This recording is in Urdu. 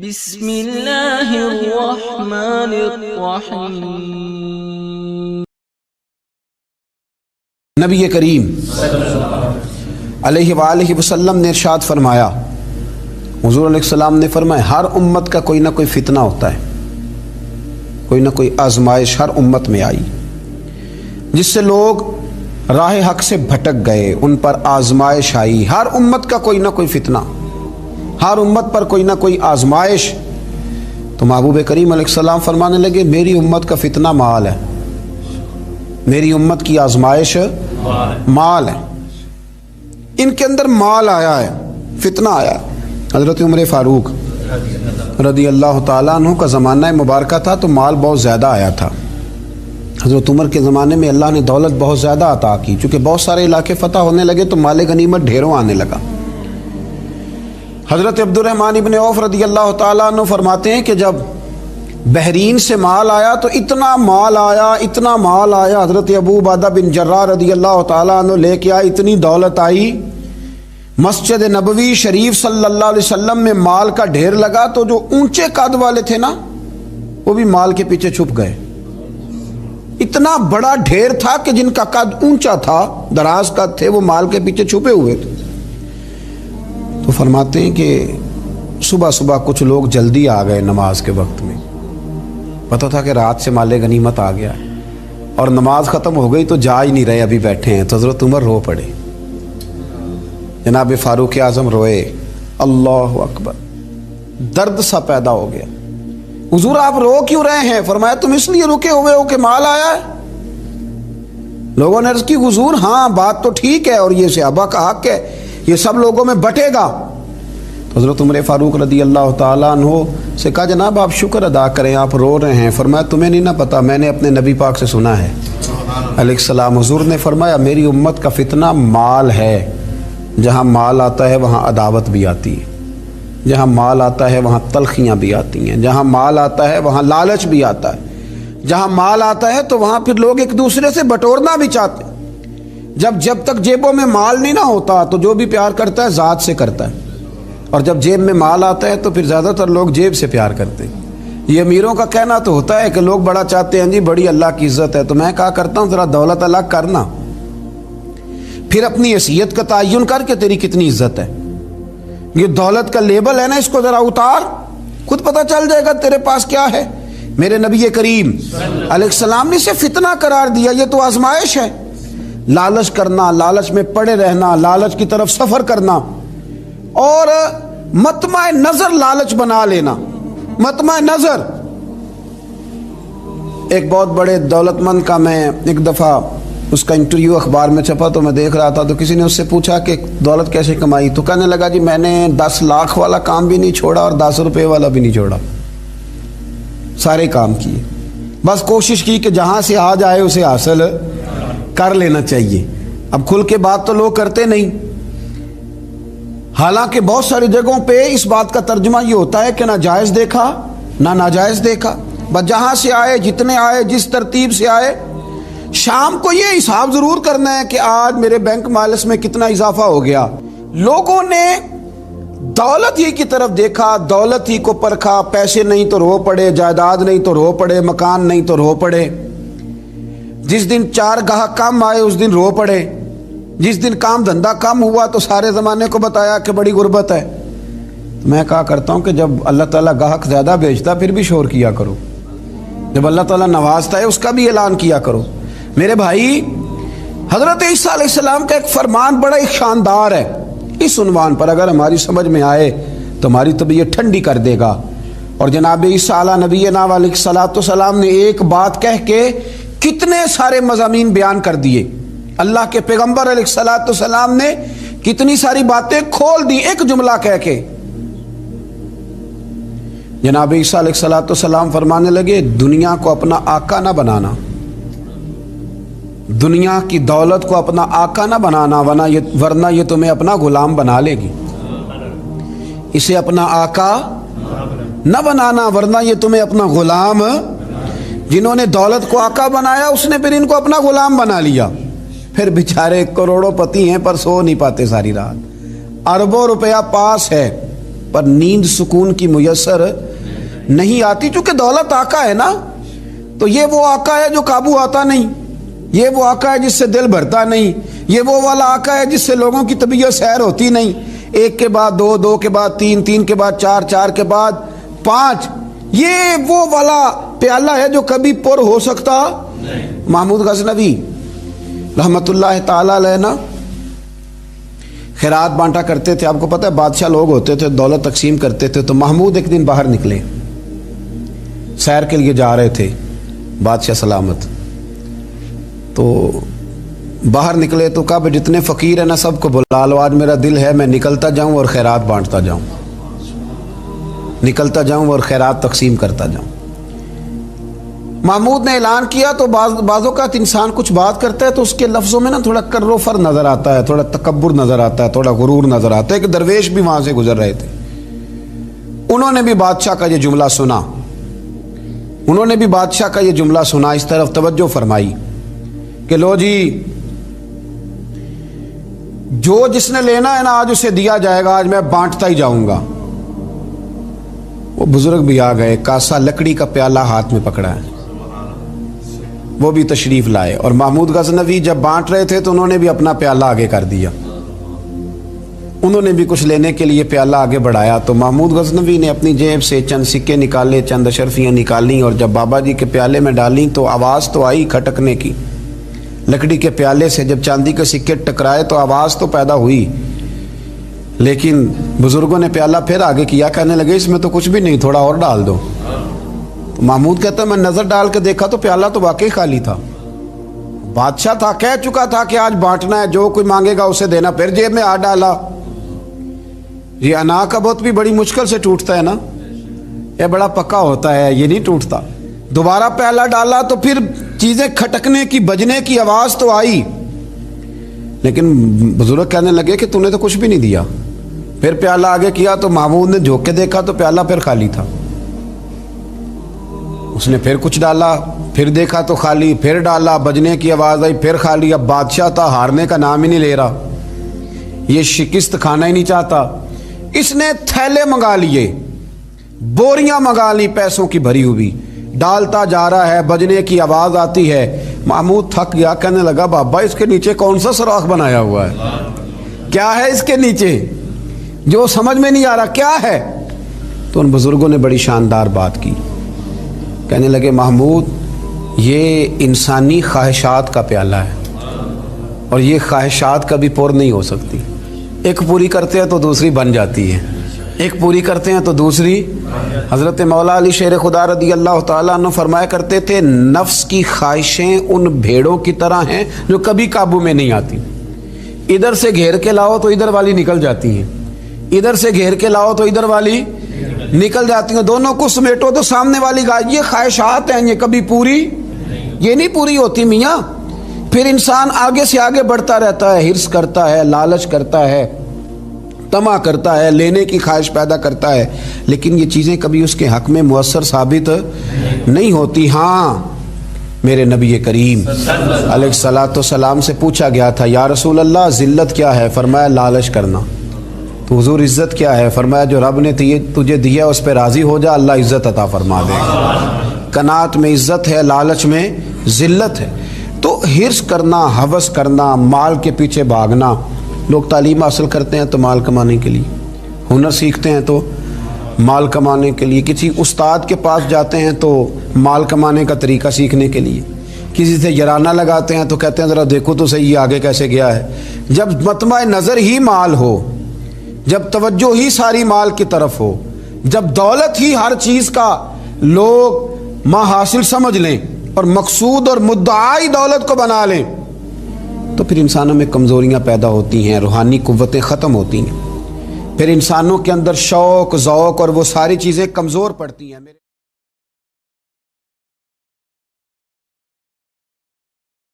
بسم اللہ الرحمن الرحیم۔ نبی کریم علیہ وآلہ وسلم نے ارشاد فرمایا، حضور علیہ السلام نے فرمایا، ہر امت کا کوئی نہ کوئی فتنہ ہوتا ہے، کوئی نہ کوئی آزمائش ہر امت میں آئی جس سے لوگ راہ حق سے بھٹک گئے، ان پر آزمائش آئی۔ ہر امت کا کوئی نہ کوئی فتنہ، ہر امت پر کوئی نہ کوئی آزمائش۔ تو محبوب کریم علیہ السلام فرمانے لگے، میری امت کا فتنہ مال ہے، میری امت کی آزمائش مال ہے۔ ان کے اندر مال آیا ہے، فتنہ آیا ہے۔ حضرت عمر فاروق رضی اللہ تعالیٰ عنہ کا زمانہ مبارکہ تھا تو مال بہت زیادہ آیا تھا۔ حضرت عمر کے زمانے میں اللہ نے دولت بہت زیادہ عطا کی، چونکہ بہت سارے علاقے فتح ہونے لگے تو مال غنیمت ڈھیروں آنے لگا۔ حضرت عبد الرحمن ابن عوف رضی اللہ تعالیٰ عنہ فرماتے ہیں کہ جب بحرین سے مال آیا تو اتنا مال آیا، اتنا مال آیا، حضرت ابو عبیدہ بن جراح رضی اللہ تعالیٰ عنہ لے کے آئے، اتنی دولت آئی، مسجد نبوی شریف صلی اللہ علیہ وسلم میں مال کا ڈھیر لگا تو جو اونچے قد والے تھے نا وہ بھی مال کے پیچھے چھپ گئے۔ اتنا بڑا ڈھیر تھا کہ جن کا قد اونچا تھا، دراز قد تھے، وہ مال کے پیچھے چھپے ہوئے تھے۔ تو فرماتے ہیں کہ صبح صبح کچھ لوگ جلدی آ گئے، نماز کے وقت میں پتہ تھا کہ رات سے مال غنیمت آ گیا اور نماز ختم ہو گئی تو جا ہی نہیں رہے، ابھی بیٹھے ہیں۔ تو حضرت عمر رو پڑے، جناب فاروق اعظم روئے، اللہ اکبر، درد سا پیدا ہو گیا۔ حضور آپ رو کیوں رہے ہیں؟ فرمایا تم اس لیے رکے ہوئے ہو کہ مال آیا ہے؟ لوگوں نے عرض کی حضور ہاں بات تو ٹھیک ہے اور یہ صحابہ کا حق ہے، یہ سب لوگوں میں بٹے گا۔ تو حضرت عمر فاروق رضی اللہ تعالیٰ عنہ سے کہا جناب آپ شکر ادا کریں، آپ رو رہے ہیں۔ فرمایا تمہیں نہیں نہ پتا، میں نے اپنے نبی پاک سے سنا ہے علیہ السلام، حضور نے فرمایا میری امت کا فتنہ مال ہے، جہاں مال آتا ہے وہاں عداوت بھی آتی ہے، جہاں مال آتا ہے وہاں تلخیاں بھی آتی ہیں، جہاں مال آتا ہے وہاں لالچ بھی آتا ہے، جہاں مال آتا ہے تو وہاں پھر لوگ ایک دوسرے سے بٹورنا بھی چاہتے ہیں۔ جب تک جیبوں میں مال نہیں نہ ہوتا تو جو بھی پیار کرتا ہے ذات سے کرتا ہے، اور جب جیب میں مال آتا ہے تو پھر زیادہ تر لوگ جیب سے پیار کرتے ہیں۔ یہ امیروں کا کہنا تو ہوتا ہے کہ لوگ بڑا چاہتے ہیں جی بڑی اللہ کی عزت ہے، تو میں کہا کرتا ہوں ذرا دولت الگ کرنا، پھر اپنی حیثیت کا تعین کر کے تیری کتنی عزت ہے۔ یہ دولت کا لیبل ہے نا، اس کو ذرا اتار، خود پتہ چل جائے گا تیرے پاس کیا ہے۔ میرے نبی کریم علیہ السلام نے اسے فتنہ قرار دیا، یہ تو آزمائش ہے۔ لالچ کرنا، لالچ میں پڑے رہنا، لالچ کی طرف سفر کرنا اور مطمع نظر لالچ بنا لینا، مطمع نظر۔ ایک بہت بڑے دولت مند کا میں ایک دفعہ اس کا انٹرویو اخبار میں چھپا تو میں دیکھ رہا تھا، تو کسی نے اس سے پوچھا کہ دولت کیسے کمائی؟ تو کہنے لگا جی میں نے 10 لاکھ والا کام بھی نہیں چھوڑا اور 10 روپے والا بھی نہیں چھوڑا، سارے کام کیے، بس کوشش کی کہ جہاں سے آ جائے اسے حاصل کر لینا چاہیے۔ اب کھل کے بات تو لوگ کرتے نہیں، حالانکہ بہت ساری جگہوں پہ اس بات کا ترجمہ یہ ہوتا ہے کہ نہ جائز دیکھا نہ ناجائز دیکھا، بس جہاں سے آئے، جتنے آئے، جس ترتیب سے آئے۔ شام کو یہ حساب ضرور کرنا ہے کہ آج میرے بینک بیلنس میں کتنا اضافہ ہو گیا۔ لوگوں نے دولت ہی کی طرف دیکھا، دولت ہی کو پرکھا، پیسے نہیں تو رو پڑے، جائیداد نہیں تو رو پڑے، مکان نہیں تو رو پڑے۔ جس دن 4 گاہک کم آئے اس دن رو پڑے، جس دن کام دھندا کم ہوا تو سارے زمانے کو بتایا کہ بڑی غربت ہے۔ تو میں کہا کرتا ہوں کہ جب اللہ تعالیٰ گاہک زیادہ بھیجتا پھر بھی شور کیا کرو، جب اللہ تعالیٰ نوازتا ہے اس کا بھی اعلان کیا کرو۔ میرے بھائی، حضرت عیسیٰ علیہ السلام کا ایک فرمان بڑا ایک شاندار ہے، اس عنوان پر اگر ہماری سمجھ میں آئے تو ہماری طبیعت ٹھنڈی کر دے گا۔ اور جناب عیسیٰ علیہ نبینا علیہ الصلوۃ والسلام نے ایک بات کہہ کے کتنے سارے مضامین بیان کر دیے، اللہ کے پیغمبر علیہ الصلوۃ والسلام نے کتنی ساری باتیں کھول دی ایک جملہ کہہ کے۔ جناب عیسیٰ علیہ الصلوۃ والسلام فرمانے لگے دنیا کو اپنا آقا نہ بنانا، دنیا کی دولت کو اپنا آقا نہ بنانا، ورنہ یہ تمہیں اپنا غلام بنا لے گی۔ اسے اپنا آقا نہ بنانا ورنہ یہ تمہیں اپنا غلام۔ جنہوں نے دولت کو آقا بنایا اس نے پھر ان کو اپنا غلام بنا لیا، پھر بیچارے کروڑوں پتی ہیں پر سو نہیں پاتے ساری رات، اربوں روپیہ پاس ہے پر نیند سکون کی میسر نہیں آتی، چونکہ دولت آقا ہے نا، تو یہ وہ آقا ہے جو قابو آتا نہیں، یہ وہ آقا ہے جس سے دل بھرتا نہیں، یہ وہ والا آقا ہے جس سے لوگوں کی طبیعت سیر ہوتی نہیں، ایک کے بعد دو، دو کے بعد تین، تین کے بعد چار، چار کے بعد پانچ، یہ وہ والا پیالہ ہے جو کبھی پر ہو سکتا نہیں۔ محمود غزنوی رحمت اللہ تعالی علیہ نا خیرات بانٹا کرتے تھے، آپ کو پتہ ہے بادشاہ لوگ ہوتے تھے، دولت تقسیم کرتے تھے، تو محمود ایک دن باہر نکلے، سیر کے لیے جا رہے تھے، بادشاہ سلامت، تو باہر نکلے تو کہا بھائی جتنے فقیر ہیں نا سب کو بلا لو، آج میرا دل ہے میں نکلتا جاؤں اور خیرات بانٹتا جاؤں، نکلتا جاؤں اور خیرات تقسیم کرتا جاؤں۔ محمود نے اعلان کیا تو بعض اوقات انسان کچھ بات کرتا ہے تو اس کے لفظوں میں نا تھوڑا کر و فر نظر آتا ہے، تھوڑا تکبر نظر آتا ہے، تھوڑا غرور نظر آتا ہے۔ ایک درویش بھی وہاں سے گزر رہے تھے، انہوں نے بھی بادشاہ کا یہ جملہ سنا، انہوں نے بھی بادشاہ کا یہ جملہ سنا، اس طرف توجہ فرمائی کہ لو جی جو جس نے لینا ہے نا آج اسے دیا جائے گا، آج میں بانٹتا ہی جاؤں گا۔ وہ بزرگ بھی آ گئے، کاسا لکڑی کا پیالہ ہاتھ میں پکڑا ہے، وہ بھی تشریف لائے، اور محمود غزنوی جب بانٹ رہے تھے تو انہوں نے بھی اپنا پیالہ آگے کر دیا، انہوں نے بھی کچھ لینے کے لیے پیالہ آگے بڑھایا، تو محمود غزنوی نے اپنی جیب سے چند سکے نکالے، چند اشرفیاں نکالیں، اور جب بابا جی کے پیالے میں ڈالیں تو آواز تو آئی کھٹکنے کی، لکڑی کے پیالے سے جب چاندی کے سکے ٹکرائے تو آواز تو پیدا ہوئی، لیکن بزرگوں نے پیالہ پھر آگے کیا، کہنے لگے اس میں تو کچھ بھی نہیں، تھوڑا اور ڈال دو۔ تو محمود کہتا ہے میں نظر ڈال کے دیکھا تو پیالہ تو واقعی خالی تھا، بادشاہ تھا، کہہ چکا تھا کہ آج بانٹنا ہے، جو کوئی مانگے گا اسے دینا، پھر جیب میں ہاتھ ڈالا۔ یہ انا کا بت بھی بڑی مشکل سے ٹوٹتا ہے نا، یہ بڑا پکا ہوتا ہے، یہ نہیں ٹوٹتا۔ دوبارہ پیالہ ڈالا تو پھر چیزیں کھٹکنے کی، بجنے کی آواز تو آئی، لیکن بزرگ کہنے لگے کہ تو نے تو کچھ بھی نہیں دیا۔ پھر پیالہ آگے کیا تو محمود نے جھوک کے دیکھا تو پیالہ پھر خالی تھا، اس نے پھر کچھ ڈالا، پھر دیکھا تو خالی، پھر ڈالا، بجنے کی آواز آئی، پھر خالی۔ اب بادشاہ تھا، ہارنے کا نام ہی نہیں لے رہا، یہ شکست کھانا ہی نہیں چاہتا، اس نے تھیلے منگا لیے، بوریاں منگا لی پیسوں کی بھری ہوئی، ڈالتا جا رہا ہے، بجنے کی آواز آتی ہے۔ محمود تھک گیا، کہنے لگا بابا اس کے نیچے کون سا سوراخ بنایا ہوا ہے، کیا ہے اس کے نیچے جو سمجھ میں نہیں آ رہا، کیا ہے؟ تو ان بزرگوں نے بڑی شاندار بات کی، کہنے لگے محمود یہ انسانی خواہشات کا پیالہ ہے، اور یہ خواہشات کبھی پور نہیں ہو سکتی، ایک پوری کرتے ہیں تو دوسری بن جاتی ہے، ایک پوری کرتے ہیں تو دوسری۔ حضرت مولا علی شیر خدا رضی اللہ تعالیٰ عنہ فرمایا کرتے تھے نفس کی خواہشیں ان بھیڑوں کی طرح ہیں جو کبھی قابو میں نہیں آتی، ادھر سے گھیر کے لاؤ تو ادھر والی نکل جاتی ہیں، ادھر سے گھیر کے لاؤ تو ادھر والی نکل جاتی ہیں، دونوں کو سمیٹو تو سامنے والی گائے۔ یہ خواہشات ہیں، یہ کبھی پوری یہ نہیں پوری ہوتی میاں۔ پھر انسان آگے سے آگے بڑھتا رہتا ہے، ہرس کرتا ہے، لالچ کرتا ہے، طمع کرتا ہے، لینے کی خواہش پیدا کرتا ہے، لیکن یہ چیزیں کبھی اس کے حق میں مؤثر ثابت نہیں ہوتی۔ ہاں میرے نبی کریم علیہ الصلوۃ والسلام سے پوچھا گیا تھا یا رسول اللہ ذلت کیا ہے؟ فرمایا لالچ کرنا۔ تو حضور عزت کیا ہے؟ فرمایا جو رب نے تجھے دیا اس پہ راضی ہو جا، اللہ عزت عطا فرما دے گا۔ قناعت میں عزت ہے، لالچ میں ذلت ہے۔ تو ہرس کرنا، ہوس کرنا، مال کے پیچھے بھاگنا، لوگ تعلیم حاصل کرتے ہیں تو مال کمانے کے لیے، ہنر سیکھتے ہیں تو مال کمانے کے لیے، کسی استاد کے پاس جاتے ہیں تو مال کمانے کا طریقہ سیکھنے کے لیے، کسی سے یارانہ لگاتے ہیں تو کہتے ہیں ذرا دیکھو تو صحیح آگے کیسے گیا ہے۔ جب مطمع نظر ہی مال ہو، جب توجہ ہی ساری مال کی طرف ہو، جب دولت ہی ہر چیز کا لوگ ماں حاصل سمجھ لیں اور مقصود اور مدعائی دولت کو بنا لیں، تو پھر انسانوں میں کمزوریاں پیدا ہوتی ہیں، روحانی قوتیں ختم ہوتی ہیں، پھر انسانوں کے اندر شوق، ذوق اور وہ ساری چیزیں کمزور پڑتی ہیں۔